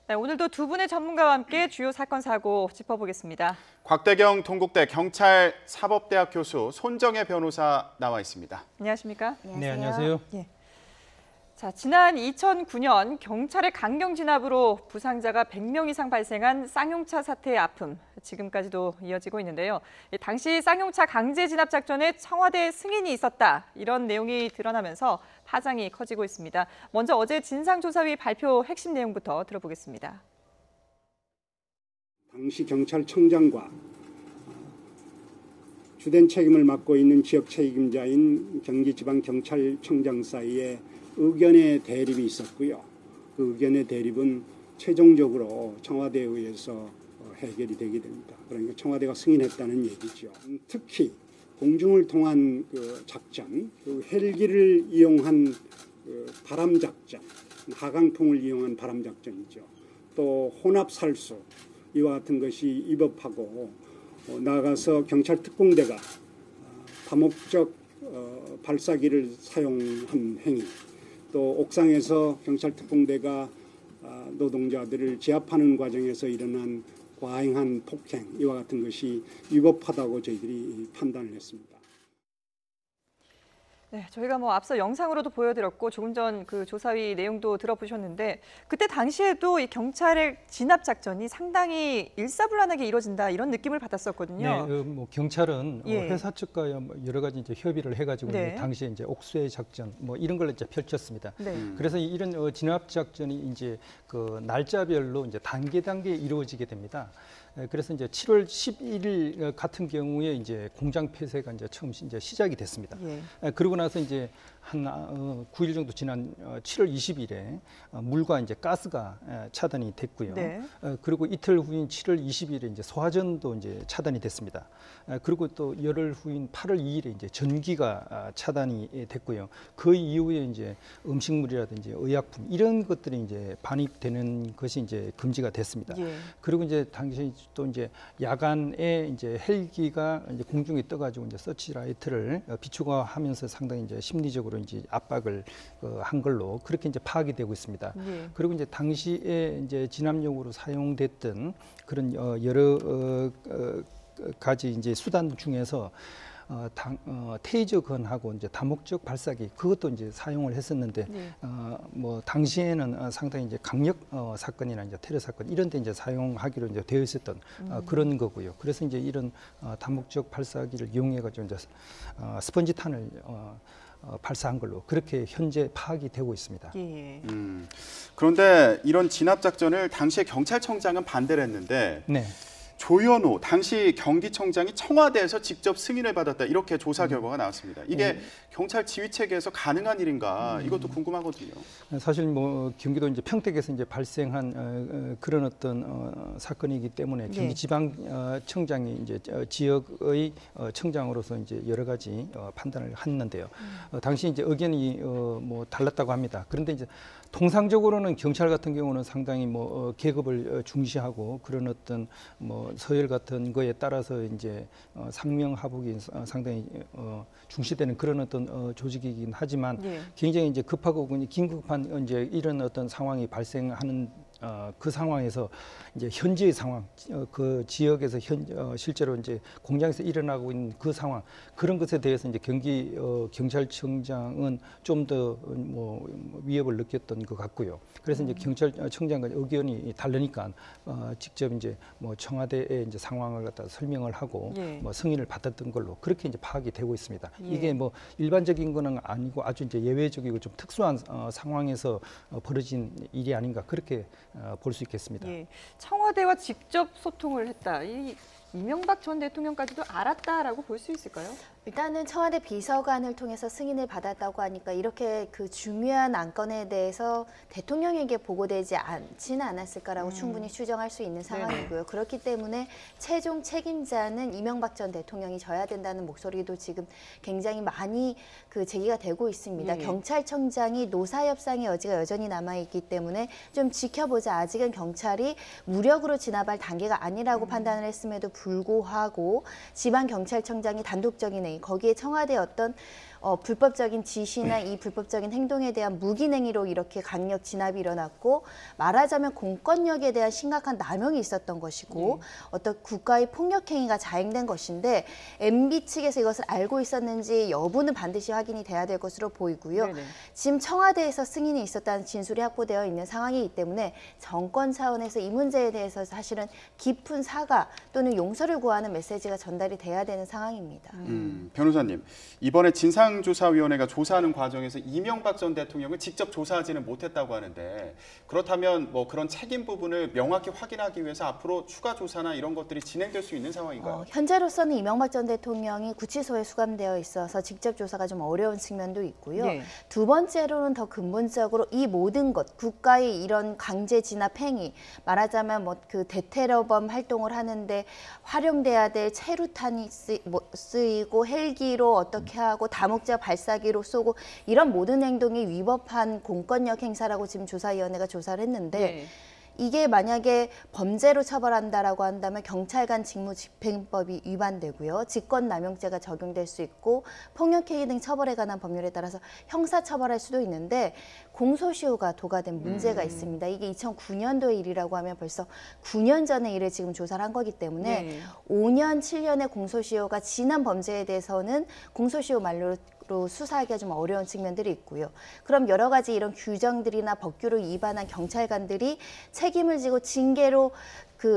네, 오늘도 두 분의 전문가와 함께 주요 사건 사고 짚어보겠습니다. 곽대경 동국대 경찰 사법대학 교수 손정혜 변호사 나와 있습니다. 안녕하십니까? 네, 안녕하세요. 예. 자, 지난 2009년 경찰의 강경 진압으로 부상자가 100명 이상 발생한 쌍용차 사태의 아픔, 지금까지도 이어지고 있는데요. 당시 쌍용차 강제 진압 작전에 청와대 승인이 있었다, 이런 내용이 드러나면서 파장이 커지고 있습니다. 먼저 어제 진상조사위 발표 핵심 내용부터 들어보겠습니다. 당시 경찰청장과 주된 책임을 맡고 있는 지역 책임자인 경기지방경찰청장 사이에 의견의 대립이 있었고요. 그 의견의 대립은 최종적으로 청와대에 의해서 해결이 되게 됩니다. 그러니까 청와대가 승인했다는 얘기죠. 특히 공중을 통한 그 작전, 그 헬기를 이용한 그 바람 작전, 하강풍을 이용한 바람 작전이죠. 또 혼합 살수 이와 같은 것이 위법하고 나아가서 경찰 특공대가 다목적 발사기를 사용한 행위, 또 옥상에서 경찰 특공대가 노동자들을 제압하는 과정에서 일어난 과잉한 폭행 이와 같은 것이 위법하다고 저희들이 판단을 했습니다. 네, 저희가 앞서 영상으로도 보여드렸고 조금 전 그 조사위 내용도 들어보셨는데 그때 당시에도 이 경찰의 진압 작전이 상당히 일사불란하게 이루어진다 이런 느낌을 받았었거든요. 네, 경찰은 예. 회사 측과 여러 가지 이제 협의를 해가지고 네. 당시에 이제 옥수의 작전 이런 걸 이제 펼쳤습니다. 네. 그래서 이런 진압 작전이 이제 그 날짜별로 이제 단계 이루어지게 됩니다. 그래서 이제 7월 11일 같은 경우에 이제 공장 폐쇄가 이제 처음 이제 시작이 됐습니다. 예. 그러고 나서 이제 한 9일 정도 지난 7월 20일에 물과 이제 가스가 차단이 됐고요. 네. 그리고 이틀 후인 7월 20일에 이제 소화전도 이제 차단이 됐습니다. 그리고 또 열흘 후인 8월 2일에 이제 전기가 차단이 됐고요. 그 이후에 이제 음식물이라든지 의약품 이런 것들이 이제 반입되는 것이 이제 금지가 됐습니다. 예. 그리고 이제 당시 또 이제 야간에 이제 헬기가 이제 공중에 떠가지고 이제 서치라이트를 비추가하면서 상당히 이제 심리적으로 이제 압박을 한 걸로 그렇게 이제 파악이 되고 있습니다. 예. 그리고 이제 당시에 이제 진압용으로 사용됐던 그런 여러 가지 이제 수단 중에서 테이저 건하고 이제 다목적 발사기 그것도 이제 사용을 했었는데 네. 당시에는 상당히 이제 강력 사건이나 이제 테러 사건 이런 데 이제 사용하기로 이제 되어 있었던 그런 거고요. 그래서 이제 이런 다목적 발사기를 이용해 가지고 이제 스펀지탄을 발사한 걸로 그렇게 현재 파악이 되고 있습니다. 예. 그런데 이런 진압 작전을 당시에 경찰청장은 반대를 했는데 네. 조현오 당시 경기청장이 청와대에서 직접 승인을 받았다 이렇게 조사 결과가 나왔습니다. 이게 경찰 지휘 체계에서 가능한 일인가 이것도 궁금하거든요. 사실 경기도 이제 평택에서 이제 발생한 그런 어떤 사건이기 때문에 경기지방청장이 이제 지역의 청장으로서 이제 여러 가지 판단을 했는데요. 당시 이제 의견이 달랐다고 합니다. 그런데 이제 통상적으로는 경찰 같은 경우는 상당히 계급을 중시하고 그런 어떤 서열 같은 거에 따라서 이제 상명하복이 상당히 중시되는 그런 어떤 조직이긴 하지만 예. 굉장히 이제 급하고 긴급한 이제 이런 어떤 상황이 발생하는 그 상황에서 이제 현지의 상황, 그 지역에서 실제로 이제 공장에서 일어나고 있는 그 상황 그런 것에 대해서 이제 경찰청장은 좀 더 위협을 느꼈던 것 같고요. 그래서 이제 경찰청장과 의견이 다르니까 직접 이제 청와대에 이제 상황을 갖다 설명을 하고 예. 승인을 받았던 걸로 그렇게 이제 파악이 되고 있습니다. 예. 이게 일반적인 거는 아니고 아주 이제 예외적이고 좀 특수한 상황에서 벌어진 일이 아닌가 그렇게 볼 수 있겠습니다. 예. 청와대와 직접 소통을 했다. 이명박 전 대통령까지도 알았다라고 볼 수 있을까요? 일단은 청와대 비서관을 통해서 승인을 받았다고 하니까 이렇게 그 중요한 안건에 대해서 대통령에게 보고되지 않지는 않았을까라고 충분히 추정할 수 있는 상황이고요. 그렇기 때문에 최종 책임자는 이명박 전 대통령이 져야 된다는 목소리도 지금 굉장히 많이 제기가 되고 있습니다. 예. 경찰청장이 노사협상의 여지가 여전히 남아있기 때문에 좀 지켜보자. 아직은 경찰이 무력으로 진압할 단계가 아니라고 판단을 했음에도 불구하고 지방경찰청장이 단독적인 회의, 거기에 청와대의 어떤 불법적인 지시나 이 불법적인 행동에 대한 무기행위로 이렇게 강력 진압이 일어났고 말하자면 공권력에 대한 심각한 남용이 있었던 것이고 어떤 국가의 폭력 행위가 자행된 것인데 MB 측에서 이것을 알고 있었는지 여부는 반드시 확인이 돼야 될 것으로 보이고요. 네네. 지금 청와대에서 승인이 있었다는 진술이 확보되어 있는 상황이기 때문에 정권 차원에서 이 문제에 대해서 사실은 깊은 사과 또는 용서를 구하는 메시지가 전달이 돼야 되는 상황입니다. 변호사님, 이번에 진상조사위원회가 조사하는 과정에서 이명박 전 대통령을 직접 조사하지는 못했다고 하는데 그렇다면 뭐 그런 책임 부분을 명확히 확인하기 위해서 앞으로 추가 조사나 이런 것들이 진행될 수 있는 상황인가요? 현재로서는 이명박 전 대통령이 구치소에 수감되어 있어서 직접 조사가 좀 어려운 측면도 있고요. 네. 두 번째로는 더 근본적으로 이 모든 것, 국가의 이런 강제 진압 행위, 말하자면 뭐 그 대테러범 활동을 하는데 활용돼야 될 체류탄이 쓰이고 헬기로 어떻게 하고 다목적 발사기로 쏘고 이런 모든 행동이 위법한 공권력 행사라고 지금 조사위원회가 조사를 했는데 네. 이게 만약에 범죄로 처벌한다라고 한다면 경찰관 직무집행법이 위반되고요. 직권남용죄가 적용될 수 있고 폭력행위 등 처벌에 관한 법률에 따라서 형사처벌할 수도 있는데 공소시효가 도과된 문제가 있습니다. 이게 2009년도의 일이라고 하면 벌써 9년 전의 일을 지금 조사를 한 거기 때문에 네. 5년, 7년의 공소시효가 지난 범죄에 대해서는 공소시효 만료로 수사하기가 좀 어려운 측면들이 있고요. 그럼 여러 가지 이런 규정들이나 법규를 위반한 경찰관들이 책임을 지고 징계로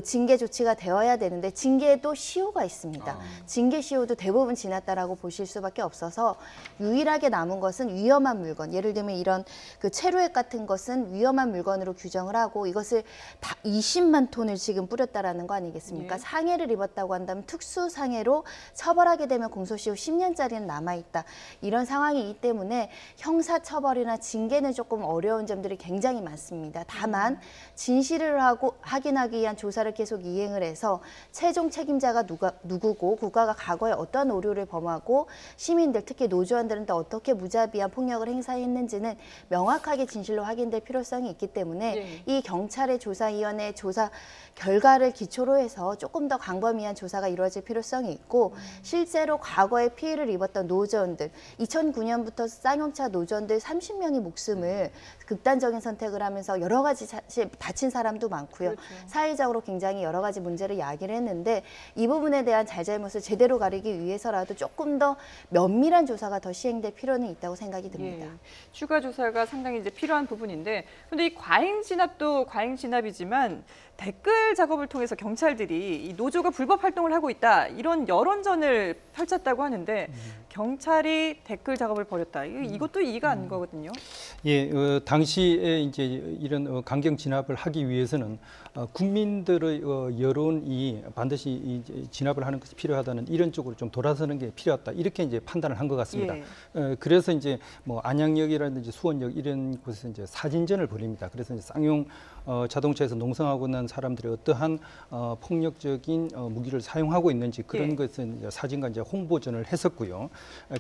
징계 조치가 되어야 되는데 징계도 시효가 있습니다. 징계 시효도 대부분 지났다라고 보실 수밖에 없어서 유일하게 남은 것은 위험한 물건. 예를 들면 이런 체류액 같은 것은 위험한 물건으로 규정을 하고 이것을 다 20만 톤을 지금 뿌렸다라는 거 아니겠습니까? 예. 상해를 입었다고 한다면 특수 상해로 처벌하게 되면 공소시효 10년짜리는 남아 있다. 이런 상황이기 때문에 형사 처벌이나 징계는 조금 어려운 점들이 굉장히 많습니다. 다만 진실을 확인하기 위한 조사를 계속 이행을 해서 최종 책임자가 누구고 국가가 과거에 어떤 오류를 범하고 시민들 특히 노조원들한테 어떻게 무자비한 폭력을 행사했는지는 명확하게 진실로 확인될 필요성이 있기 때문에 네. 이 경찰의 조사위원회 조사 결과를 기초로 해서 조금 더 광범위한 조사가 이루어질 필요성이 있고 실제로 과거에 피해를 입었던 노조원들 2009년부터 쌍용차 노조원들 30명이 목숨을 극단적인 선택을 하면서 여러 가지 사실 다친 사람도 많고요. 그렇죠. 사회적으로 굉장히 여러 가지 문제를 야기를 했는데 이 부분에 대한 잘잘못을 제대로 가리기 위해서라도 조금 더 면밀한 조사가 더 시행될 필요는 있다고 생각이 듭니다. 예, 추가 조사가 상당히 이제 필요한 부분인데, 근데 이 과잉 진압도 과잉 진압이지만 댓글 작업을 통해서 경찰들이 이 노조가 불법 활동을 하고 있다 이런 여론전을 펼쳤다고 하는데 경찰이 댓글 작업을 벌였다. 이것도 이해가 안 거거든요. 예, 당시에 이제 이런 강경 진압을 하기 위해서는 국민들의 여론이 반드시 이제 진압을 하는 것이 필요하다는 이런 쪽으로 좀 돌아서는 게 필요하다 이렇게 이제 판단을 한 것 같습니다. 예. 그래서 이제 뭐 안양역이라든지 수원역 이런 곳에서 이제 사진전을 벌입니다. 그래서 이제 쌍용 자동차에서 농성하고 난 사람들이 어떠한 폭력적인 무기를 사용하고 있는지 그런 예. 것은 이제 사진과 이제 홍보전을 했었고요.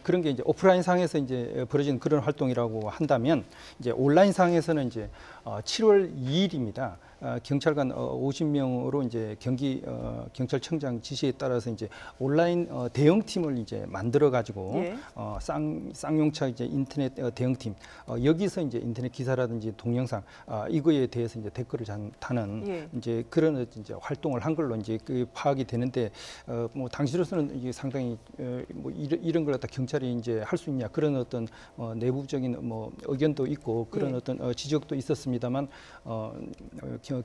그런 게 이제 오프라인 상에서 이제 벌어진 그런 활동이라고 한다면 이제 온라인 상에서는 이제 7월 2일입니다. 경찰관 50명으로 이제 경찰청장 지시에 따라서 이제 온라인 대응팀을 이제 만들어 가지고 예. 쌍용차 이제 인터넷 대응팀 여기서 이제 인터넷 기사라든지 동영상 이거에 대해서 이제 댓글을 다는 예. 이제 그런 이제 활동을 한 걸로 이제 파악이 되는데 뭐 당시로서는 이게 상당히 뭐 이런 걸 갖다 경찰이 이제 할 수 있냐 그런 어떤 내부적인 뭐 의견도 있고 그런 예. 어떤 지적도 있었습니다만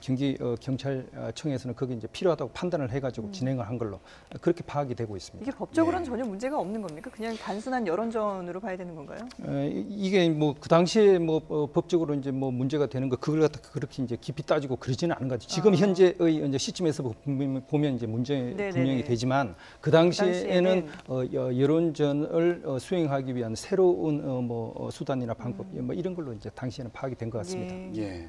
경기 경찰청에서는 그게 이제 필요하다고 판단을 해가지고 진행을 한 걸로 그렇게 파악이 되고 있습니다. 이게 법적으로는 전혀 문제가 없는 겁니까? 그냥 단순한 여론전으로 봐야 되는 건가요? 이게 뭐 그 당시에 뭐 법적으로 이제 뭐 문제가 되는 거 그걸 갖다 그렇게 이제 깊이 따지고 그러지는 않은 것 같아요. 지금 현재의 이제 시점에서 보면 이제 문제 네네네. 분명히 되지만 그 당시에는 여론전을 수행하기 위한 새로운 뭐 수단이나 방법 뭐 이런 걸로 이제 당시에는 파악이 된 것 같습니다. 예.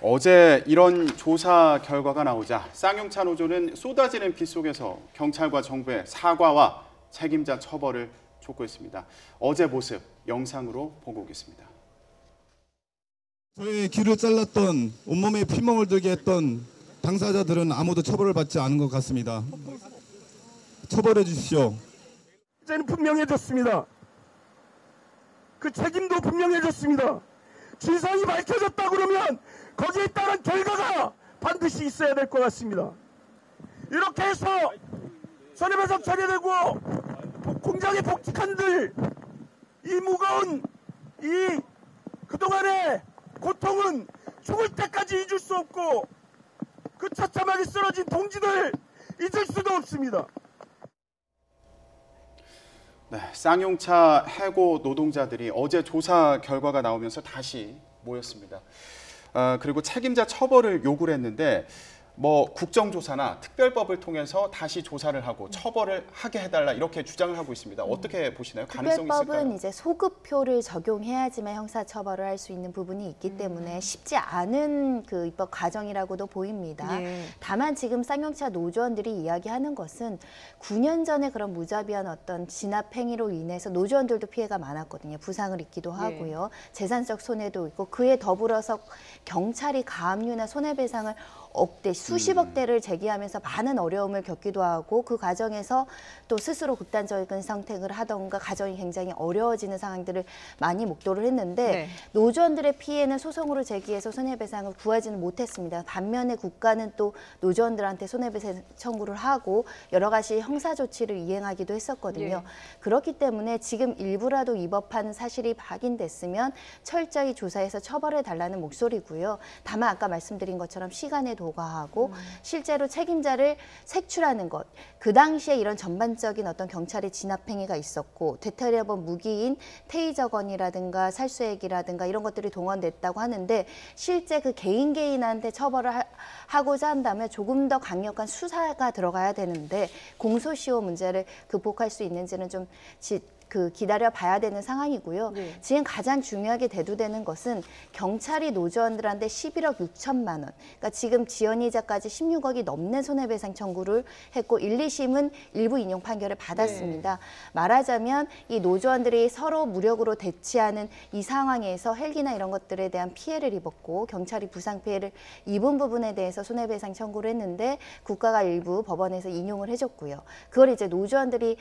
어제 이런 조사 결과가 나오자 쌍용차 노조는 쏟아지는 비 속에서 경찰과 정부의 사과와 책임자 처벌을 촉구했습니다. 어제 모습 영상으로 보고 오겠습니다. 저의 귀를 잘랐던 온몸에 피멍을 들게 했던 당사자들은 아무도 처벌을 받지 않은 것 같습니다. 처벌해 주십시오. 이제는 분명해졌습니다. 그 책임도 분명해졌습니다. 진상이 밝혀졌다 그러면 거기에 따른 결과가 반드시 있어야 될 것 같습니다. 이렇게 해서 손해배상 처리되고 공장에 복직한들 이 무거운 이 그동안의 고통은 죽을 때까지 잊을 수 없고 그 처참하게 쓰러진 동지들 잊을 수도 없습니다. 네, 쌍용차 해고 노동자들이 어제 조사 결과가 나오면서 다시 모였습니다. 그리고 책임자 처벌을 요구를 했는데 뭐 국정조사나 특별법을 통해서 다시 조사를 하고 처벌을 하게 해달라 이렇게 주장을 하고 있습니다. 어떻게 보시나요? 가능성이 있을까요? 특별법은 이제 소급표를 적용해야지만 형사처벌을 할 수 있는 부분이 있기 때문에 쉽지 않은 그 입법 과정이라고도 보입니다. 예. 다만 지금 쌍용차 노조원들이 이야기하는 것은 9년 전에 그런 무자비한 어떤 진압 행위로 인해서 노조원들도 피해가 많았거든요. 부상을 입기도 하고요. 재산적 손해도 있고 그에 더불어서 경찰이 가압류나 손해배상을 억대, 수십억 대를 제기하면서 많은 어려움을 겪기도 하고 그 과정에서 또 스스로 극단적인 선택을 하던가 가정이 굉장히 어려워지는 상황들을 많이 목도를 했는데 네. 노조원들의 피해는 소송으로 제기해서 손해배상을 구하지는 못했습니다. 반면에 국가는 또 노조원들한테 손해배상 청구를 하고 여러 가지 형사조치를 이행하기도 했었거든요. 예. 그렇기 때문에 지금 일부라도 위법한 사실이 확인됐으면 철저히 조사해서 처벌해달라는 목소리고요. 다만 아까 말씀드린 것처럼 시간에 도과하고 실제로 책임자를 색출하는 것. 그 당시에 이런 전반적인 어떤 경찰의 진압행위가 있었고 되터려본 무기인 테이저건이라든가 살수액이라든가 이런 것들이 동원됐다고 하는데 실제 그 개인한테 처벌을 하고자 한다면 조금 더 강력한 수사가 들어가야 되는데 공소시효 문제를 극복할 수 있는지는 좀 기다려 봐야 되는 상황이고요. 네. 지금 가장 중요하게 대두되는 것은 경찰이 노조원들한테 11억 6천만 원, 그러니까 지금 지연이자까지 16억이 넘는 손해배상 청구를 했고 1, 2심은 일부 인용 판결을 받았습니다. 말하자면 이 노조원들이 서로 무력으로 대치하는 이 상황에서 헬기나 이런 것들에 대한 피해를 입었고 경찰이 부상 피해를 입은 부분에 대해서 손해배상 청구를 했는데 국가가 일부 법원에서 인용을 해줬고요. 그걸 이제 노조원들이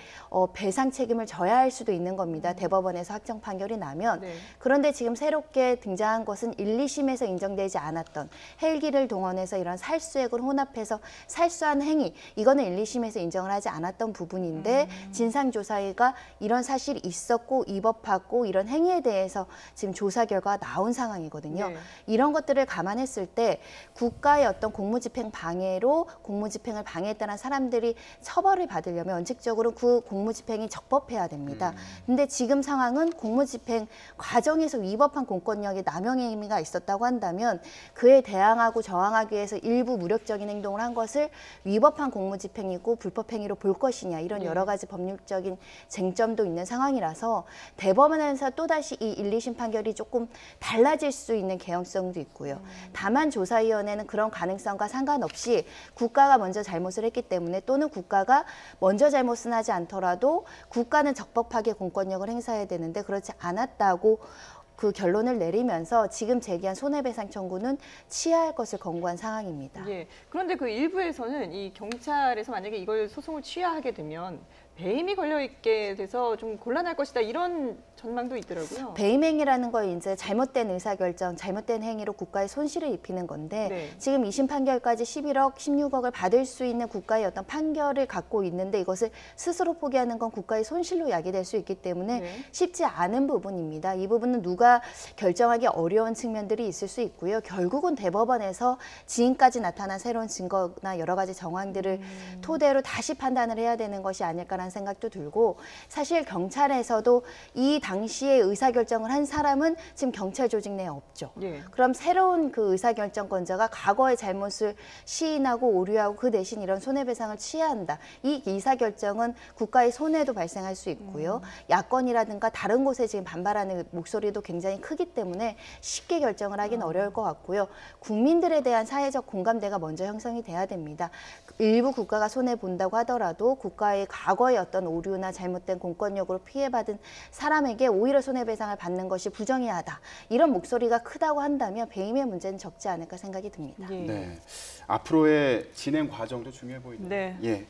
배상 책임을 져야 할 수도 있는 겁니다. 대법원에서 확정 판결이 나면. 네. 그런데 지금 새롭게 등장한 것은 1, 2심에서 인정되지 않았던 헬기를 동원해서 이런 살수액을 혼합해서 살수한 행위. 이거는 1, 2심에서 인정을 하지 않았던 부분인데 진상조사회가 이런 사실이 있었고 위법하고 이런 행위에 대해서 지금 조사 결과가 나온 상황이거든요. 네. 이런 것들을 감안했을 때 국가의 어떤 공무집행 방해로 공무집행을 방해했다는 사람들이 처벌을 받으려면 원칙적으로 그 공무집행이 적법해야 됩니다. 근데 지금 상황은 공무집행 과정에서 위법한 공권력의 남용의 행위가 있었다고 한다면 그에 대항하고 저항하기 위해서 일부 무력적인 행동을 한 것을 위법한 공무집행이고 불법행위로 볼 것이냐 이런 여러 가지 법률적인 쟁점도 있는 상황이라서 대법원에서 또다시 이 1, 2심 판결이 조금 달라질 수 있는 개연성도 있고요. 다만 조사위원회는 그런 가능성과 상관없이 국가가 먼저 잘못을 했기 때문에 또는 국가가 먼저 잘못은 하지 않더라도 국가는 적법하게 공권력을 행사해야 되는데 그렇지 않았다고 그 결론을 내리면서 지금 제기한 손해배상 청구는 취하할 것을 권고한 상황입니다. 예. 그런데 그 일부에서는 이 경찰에서 만약에 이걸 소송을 취하하게 되면 배임이 걸려 있게 돼서 좀 곤란할 것이다 이런 전망도 있더라고요. 배임행위라는 거 이제 잘못된 의사결정, 잘못된 행위로 국가에 손실을 입히는 건데 네. 지금 2심 판결까지 11억, 16억을 받을 수 있는 국가의 어떤 판결을 갖고 있는데 이것을 스스로 포기하는 건 국가의 손실로 야기될 수 있기 때문에 네. 쉽지 않은 부분입니다. 이 부분은 누가 결정하기 어려운 측면들이 있을 수 있고요. 결국은 대법원에서 지금까지 나타난 새로운 증거나 여러 가지 정황들을 토대로 다시 판단을 해야 되는 것이 아닐까라는 생각도 들고 사실 경찰에서도 이 당시에 의사결정을 한 사람은 지금 경찰 조직 내에 없죠. 예. 그럼 새로운 그 의사결정권자가 과거의 잘못을 시인하고 오류하고 그 대신 이런 손해배상을 취해야 한다. 이 의사결정은 국가의 손해도 발생할 수 있고요. 야권이라든가 다른 곳에 지금 반발하는 목소리도 굉장히 크기 때문에 쉽게 결정을 하기는 어려울 것 같고요. 국민들에 대한 사회적 공감대가 먼저 형성이 돼야 됩니다. 일부 국가가 손해본다고 하더라도 국가의 과거의 어떤 오류나 잘못된 공권력으로 피해받은 사람에게 오히려 손해배상을 받는 것이 부정의하다. 이런 목소리가 크다고 한다면 배임의 문제는 적지 않을까 생각이 듭니다. 예. 네. 앞으로의 진행 과정도 중요해 보이네요. 네. 예.